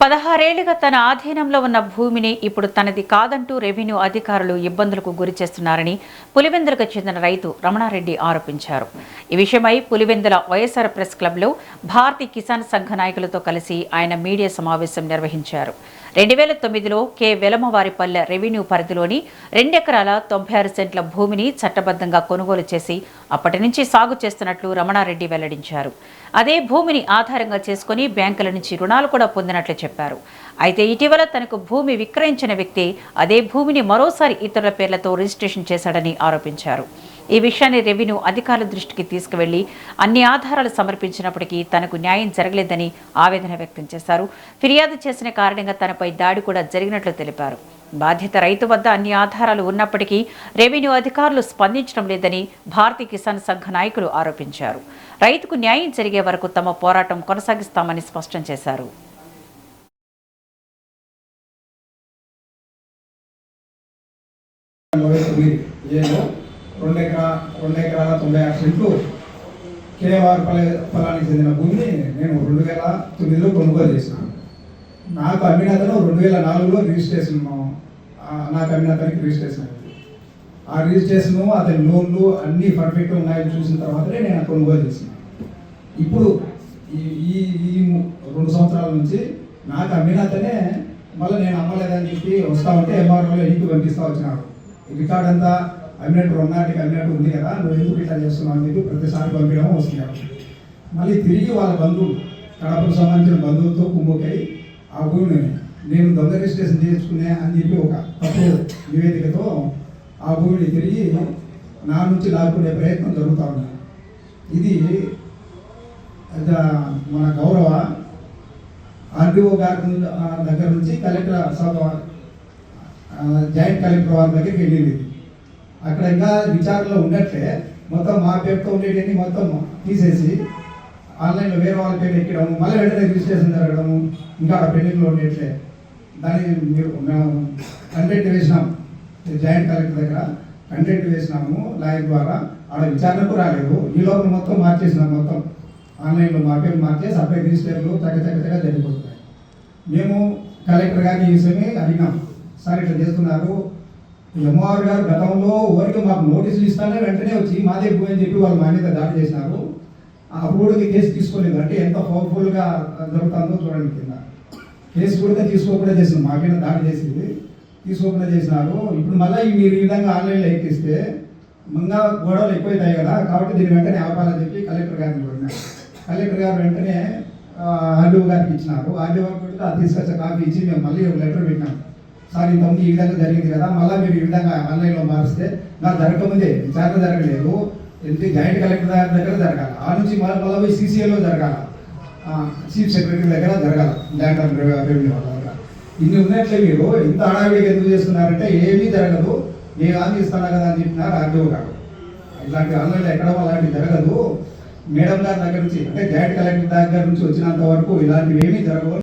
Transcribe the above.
16 ఏళ్లుగా తన ఆధీనంలో ఉన్న భూమిని ఇప్పుడు తనది కాదంటూ రెవెన్యూ అధికారులు ఇబ్బందులకు గురిచేస్తున్నారని పులివెందులకు చెందిన రైతు రమణారెడ్డి ఆరోపించారు. ఈ విషయమై పులివెందుల వైఎస్ఆర్ ప్రెస్ క్లబ్లో భారతీయ కిసాన్ సంఘ నాయకులతో కలిసి ఆయన మీడియా సమావేశం నిర్వహించారు. 2009లో కె వెలమవారిపల్లె రెవెన్యూ పరిధిలోని 2 ఎకరాల 96 సెంట్ల భూమిని చట్టబద్ధంగా కొనుగోలు చేసి అప్పటి నుంచి సాగు చేస్తున్నట్లు రమణారెడ్డి వెల్లడించారు. అదే భూమిని ఆధారంగా చేసుకుని బ్యాంకుల నుంచి రుణాలు కూడా పొందినట్లు చెప్పారు. అయితే ఇటీవల తనకు భూమి విక్రయించిన వ్యక్తి అదే భూమిని మరోసారి ఇతరుల పేర్లతో రిజిస్ట్రేషన్ చేశాడని ఆరోపించారు. ఈ విషయాన్ని రెవెన్యూ అధికారుల దృష్టికి తీసుకువెళ్లి అన్ని ఆధారాలు సమర్పించినప్పటికీ తనకు న్యాయం జరగలేదని ఆవేదన వ్యక్తం చేశారు. ఫిర్యాదు చేసిన కారణంగా తనపై దాడి కూడా జరిగినట్లు తెలిపారు. బాధిత రైతు వద్ద అన్ని ఆధారాలు ఉన్నప్పటికీ రెవెన్యూ అధికారులు స్పందించడం లేదని భారతీయ కిసాన్ సంఘ నాయకులు ఆరోపించారు. రైతుకు న్యాయం జరిగే వరకు తమ పోరాటం కొనసాగిస్తామని స్పష్టం చేశారు. రెండు ఎకరాల 96 సెంట్లు కేవార్ పొలానికి చెందిన భూమిని నేను 2009లో కొనుగోలు చేసినాను. నాకు అమ్మిన అతను 2004లో రిజిస్ట్రేషన్, నాకు అమ్మిన అతనికి రిజిస్ట్రేషన్ అయింది. ఆ రిజిస్ట్రేషన్ అతని లోన్లు అన్నీ పర్ఫెక్ట్గా ఉన్నాయని చూసిన తర్వాతనే నేను కొనుగోలు చేసినాను. ఇప్పుడు ఈ 2 సంవత్సరాల నుంచి నాకు అమ్మిన అతనే మళ్ళీ నేను అమ్మలేదని చెప్పి వస్తా ఉంటే ఎంఆర్ఓలో ఇంటికి పంపిస్తూ వచ్చినాడు. రికార్డ్ అంతా అమ్మినట్టు ఉన్నాటికి అమ్మినట్టు ఉంది కదా, నువ్వు ఎందుకు ఇట్లా చేస్తున్నావు అని చెప్పి ప్రతిసారి పంపించడం వస్తున్నాడు. మళ్ళీ తిరిగి వాళ్ళ బంధువులు, కడపకు సంబంధించిన బంధువులతో కుమ్ముకై ఆ భూమిని నేను దొంగ రిజిస్ట్రేషన్ చేసుకునే అని చెప్పి ఒక తప్పు నివేదికతో ఆ భూమిని తిరిగి నా నుంచి లాక్కునే ప్రయత్నం జరుగుతూ ఉంది. ఇది మన గౌరవ ఆర్డీఓ గారి దగ్గర నుంచి కలెక్టర్ జాయింట్ కలెక్టర్ వారి దగ్గరికి వెళ్ళింది. అక్కడ ఇంకా విచారణలో ఉన్నట్లే మొత్తం మా పేరుతో ఉండేటివన్నీ మొత్తం తీసేసి ఆన్లైన్లో వేరే వాళ్ళ పేరు ఎక్కడము, మళ్ళీ వెంటనే రిజిస్ట్రేషన్ జరగడము, ఇంకా పెండింగ్లో ఉండేట్లే. దాన్ని మేము కంటెంట్ వేసినాము, జాయింట్ కలెక్టర్ దగ్గర కంటెంట్ వేసినాము లాయర్ ద్వారా. ఆడ విచారణకు రాలేదు. ఈ లోపల మొత్తం మార్చేసినాం, మొత్తం ఆన్లైన్లో మా పేరు మార్చేసి అప్పుడే రిజిస్టర్లు తగ్గ జరిగిపోతున్నాయి. మేము కలెక్టర్ గారిని ఈ విషయమే అడిగినాం, సార్ ఇట్లా చేస్తున్నారు. ఎంఆర్ గారు గతంలో ఊరికి మాకు నోటీసులు ఇస్తానే వెంటనే వచ్చి మాదే భూమి అని చెప్పి వాళ్ళు మా మీద దాడి చేసినారు. అప్పుడు కేసు తీసుకోలేదు. అంటే ఎంత పవర్ఫుల్గా జరుగుతుందో చూడండి. కింద కేసు కూడా తీసుకోకుండా చేసినారు, మా మీద దాడి చేసింది తీసుకోకుండా చేసినారు. ఇప్పుడు మళ్ళీ మీరు ఈ విధంగా ఆన్లైన్లో ఎక్కిస్తే ఇంకా గొడవలు ఎక్కువైతాయి కదా, కాబట్టి దీన్ని వెంటనే ఆపాలని చెప్పి కలెక్టర్ గారిని కోరినారు. కలెక్టర్ గారు వెంటనే ఆర్డీఓ గారికి ఇచ్చినారు. ఆర్డీఓ గారికి అది తీసుకొచ్చే కాపీ ఇచ్చి మేము మళ్ళీ ఒక లెటర్ పెట్టినాం. సార్ ఇంతకుముందు ఈ విధంగా జరిగింది కదా, మళ్ళీ మీరు ఈ విధంగా ఆన్లైన్లో మారిస్తే నాకు జరగకముందే విచారణ జరగలేదు, ఎందుకంటే జాయింట్ కలెక్టర్ దగ్గర జరగాల, ఆ నుంచి మళ్ళీ సీసీఏలో జరగాల, చీఫ్ సెక్రటరీ దగ్గర జరగాల, ల్యాండ్ అండ్ రెవెన్యూ వాళ్ళ దగ్గర. ఇన్ని ఉన్నట్లే మీరు ఇంత హడావిడిగా ఎందుకు చేస్తున్నారంటే ఏమీ జరగదు, నేను హామీ ఇస్తాను కదా అని చెప్పినారు ఆర్డీఓ గారు. ఇలాంటి ఆన్లైన్లో ఎక్కడ అలాంటివి జరగదు. మేడం గారి దగ్గర నుంచి అంటే జాయింట్ కలెక్టర్ దగ్గర నుంచి వచ్చినంత వరకు ఇలాంటివి ఏమీ జరగవు.